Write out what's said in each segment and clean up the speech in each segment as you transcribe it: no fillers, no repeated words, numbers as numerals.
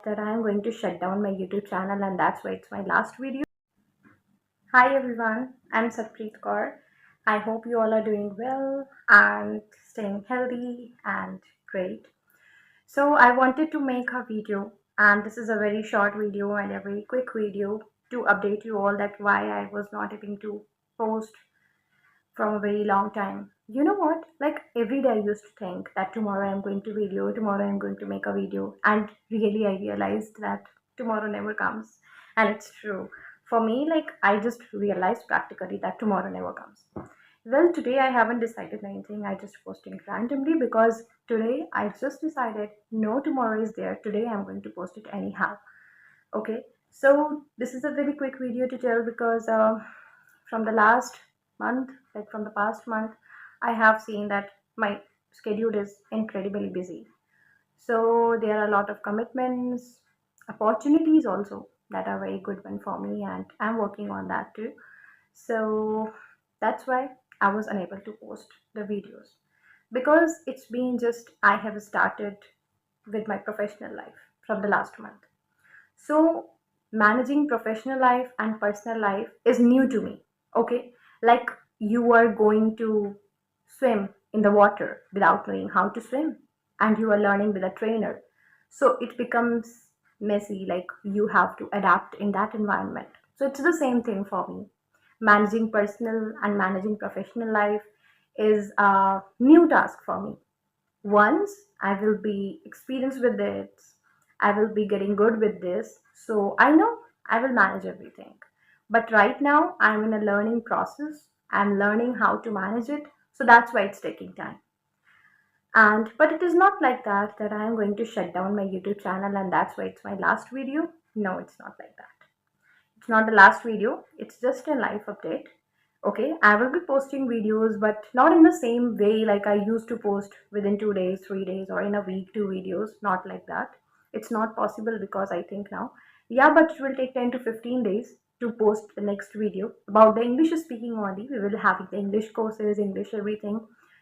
that I am going to shut down my YouTube channel, and that's why it's my last video. Hi everyone, I'm Satpreet Kaur. I hope you all are doing well and staying healthy and great. So I wanted to make a video, and this is a very short video and a very quick video to update you all that why I was not able to post from a very long time. You know what? Like every day I used to think that tomorrow I'm going to video, tomorrow I'm going to make a video, and really I realized that tomorrow never comes. And it's true. For me, like I just realized practically that tomorrow never comes. Well, today I haven't decided anything. I just posting randomly because today I just decided no tomorrow is there. Today I'm going to post it anyhow. Okay. So this is a very quick video to tell because from the last month, like from the past month, I have seen that my schedule is incredibly busy. So there are a lot of commitments, opportunities also that are very good one for me, and I'm working on that too. So that's why I was unable to post the videos because it's been just I have started with my professional life from the last month. So managing professional life and personal life is new to me. Okay. Like you are going to swim in the water without knowing how to swim, and you are learning with a trainer. So it becomes messy, like you have to adapt in that environment. So it's the same thing for me. Managing personal and managing professional life is a new task for me. Once I will be experienced with it, I will be getting good with this. So I know I will manage everything. But right now I'm in a learning process. I'm learning how to manage it. So that's why it's taking time. And but it is not like that I am going to shut down my YouTube channel and that's why it's my last video. No, it's not like that. It's not the last video. It's just a life update. Okay, I will be posting videos, but not in the same way like I used to post within 2 days, 3 days, or in a week, two videos. Not like that. It's not possible because I think now, yeah, but it will take 10 to 15 days to post the next video about the English speaking only. We will have the English courses, English everything.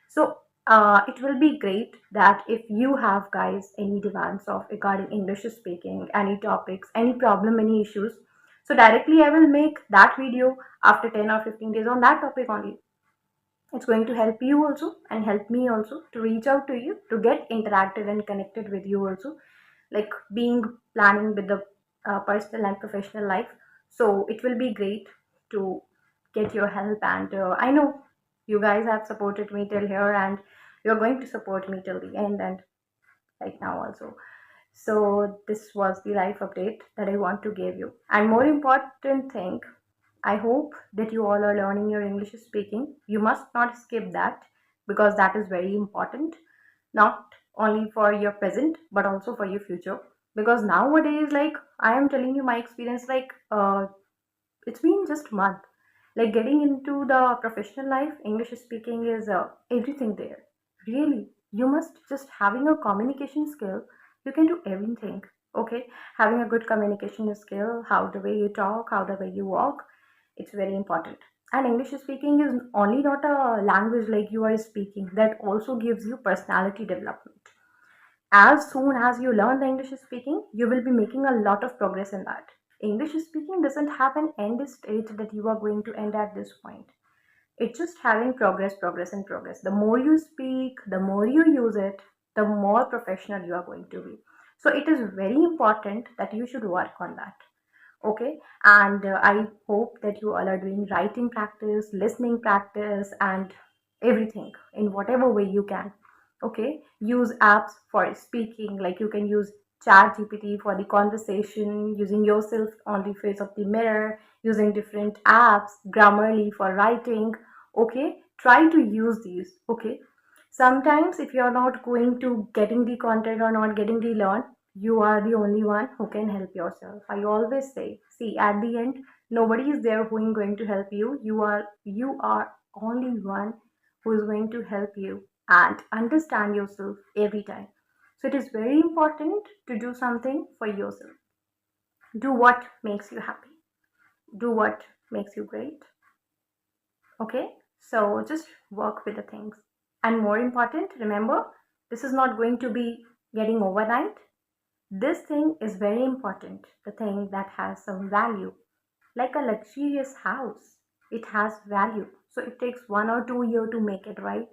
So it will be great that if you have guys any demands of regarding English speaking, any topics, any problem, any issues, so directly I will make that video after 10 or 15 days on that topic only. It's going to help you also and help me also to reach out to you, to get interacted and connected with you also, like being planning with the personal and professional life. So it will be great to get your help, and I know you guys have supported me till here, and you're going to support me till the end and right now also. So this was the life update that I want to give you. And more important thing, I hope that you all are learning your English speaking. You must not skip that because that is very important, not only for your present but also for your future. Because nowadays, like I am telling you my experience, like it's been just a month. Like getting into the professional life, English speaking is everything there. Really, you must just having a communication skill. You can do everything. Okay, having a good communication skill, how the way you talk, how the way you walk, it's very important. And English speaking is only not a language like you are speaking. That also gives you personality development. As soon as you learn the English speaking, you will be making a lot of progress in that. English speaking doesn't have an end state that you are going to end at this point. It's just having progress, progress, and progress. The more you speak, the more you use it, the more professional you are going to be. So it is very important that you should work on that. Okay, and I hope that you all are doing writing practice, listening practice, and everything in whatever way you can. Okay, use apps for speaking, like you can use chat gpt for the conversation, using yourself on the face of the mirror, using different apps, grammarly for writing. Okay, try to use these. Okay, sometimes if you're not going to getting the content or not getting the learn, you are the only one who can help yourself. I always say, see, at the end nobody is there who is going to help you. You are only one who is going to help you and understand yourself every time. So it is very important to do something for yourself. Do what makes you happy, do what makes you great. Okay, so just work with the things. And more important, remember, this is not going to be getting overnight. This thing is very important, the thing that has some value, like a luxurious house. It has value. So it takes 1 or 2 years to make it, right?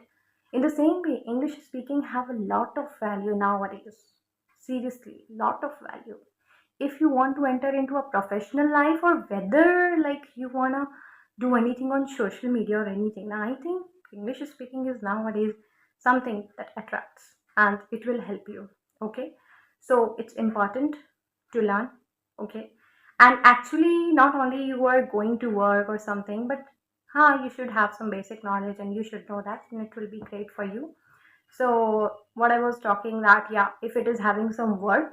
In the same way, English speaking have a lot of value nowadays. Seriously, lot of value. If you want to enter into a professional life, or whether like you wanna do anything on social media or anything, now I think English speaking is nowadays something that attracts and it will help you. Okay, so it's important to learn. Okay, and actually not only you are going to work or something, but you should have some basic knowledge and you should know that, and it will be great for you. So what I was talking that, yeah, if it is having some worth,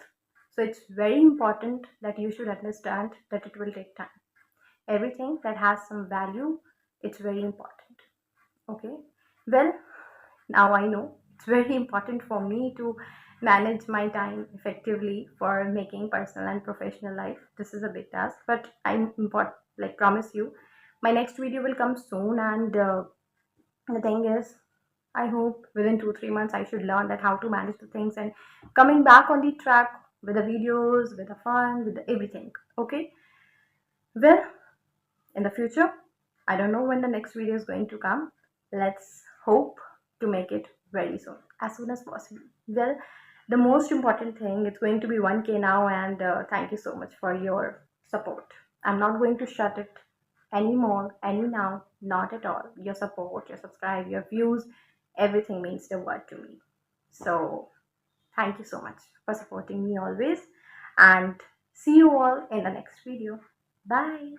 so it's very important that you should understand that it will take time. Everything that has some value, it's very important. Okay, well, now I know it's very important for me to manage my time effectively for making personal and professional life. This is a big task, but I'm important, like promise you, my next video will come soon. And the thing is, I hope within 2 3 months I should learn that how to manage the things and coming back on the track with the videos, with the fun, with the everything. Okay. Well, in the future, I don't know when the next video is going to come. Let's hope to make it very soon, as soon as possible. Well, the most important thing, it's going to be 1K now, and thank you so much for your support. I'm not going to shut it anymore, any now, not at all. Your support, your subscribe, your views, everything means the word to me. So thank you so much for supporting me always, and see you all in the next video. Bye.